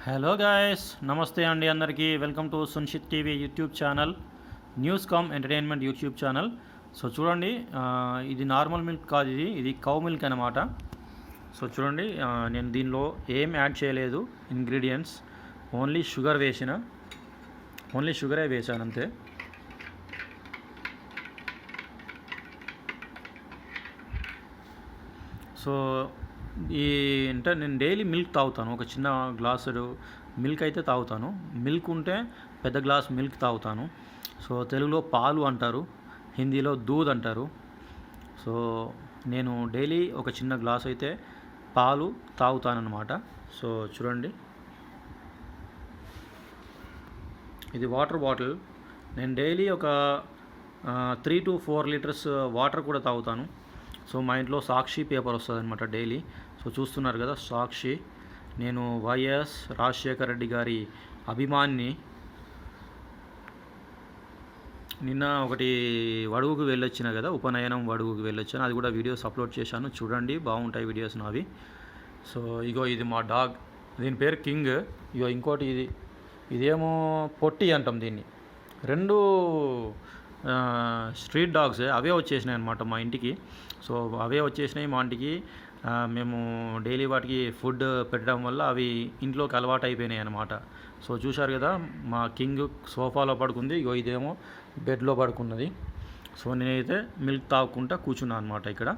Hello guys, నమస్తే అండి అందరికీ. Welcome to Sunshith TV YouTube channel, news com entertainment YouTube channel. So చూడండి, ఇది నార్మల్ మిల్క్ కాదు, ఇది కౌ మిల్క్ అనమాట. సో చూడండి, నేను దీనిలో ఏం యాడ్ చేయలేదు. ఇంగ్రీడియంట్స్ ఓన్లీ షుగరే వేసాను అంతే. సో అంటే నేను డైలీ మిల్క్ తాగుతాను. ఒక చిన్న గ్లాసు మిల్క్ అయితే తాగుతాను. మిల్క్ ఉంటే పెద్ద గ్లాస్ మిల్క్ తాగుతాను. సో తెలుగులో పాలు అంటారు, హిందీలో దూద్ అంటారు. సో నేను డైలీ ఒక చిన్న గ్లాస్ అయితే పాలు తాగుతానన్నమాట. సో చూడండి, ఇది వాటర్ బాటిల్. నేను డైలీ ఒక 3 to 4 లీటర్స్ వాటర్ కూడా తాగుతాను. సో మా ఇంట్లో సాక్షి పేపర్ వస్తుంది అనమాట డైలీ. సో చూస్తున్నారు కదా, సాక్షి. నేను వైఎస్ రాజశేఖర రెడ్డి గారి అభిమాని. నిన్న ఒకటి వడుగుకు వెళ్ళొచ్చిన కదా, ఉపనయనం వడుగుకు వెళ్ళొచ్చాను. అది కూడా వీడియోస్ అప్లోడ్ చేశాను, చూడండి, బాగుంటాయి వీడియోస్ నావి. సో ఇగో ఇది మా డాగ్, దీని పేరు కింగ్. ఇగో ఇంకోటి ఇదేమో పొట్టి అంటాం దీన్ని. రెండు స్ట్రీట్ డాగ్సే, అవే వచ్చేసినాయి అనమాట మా ఇంటికి. సో అవే వచ్చేసినాయి మా ఇంటికి. మేము డైలీ వాటికి ఫుడ్ పెట్టడం వల్ల అవి ఇంట్లోకి అలవాటు అయిపోయినాయి అనమాట. సో చూశారు కదా, మా కింగ్ సోఫాలో పడుకుంది, ఇగో ఇదేమో బెడ్లో పడుకున్నది. సో నేనైతే మిల్క్ తాగుకుంటా కూర్చున్నాను అనమాట ఇక్కడ.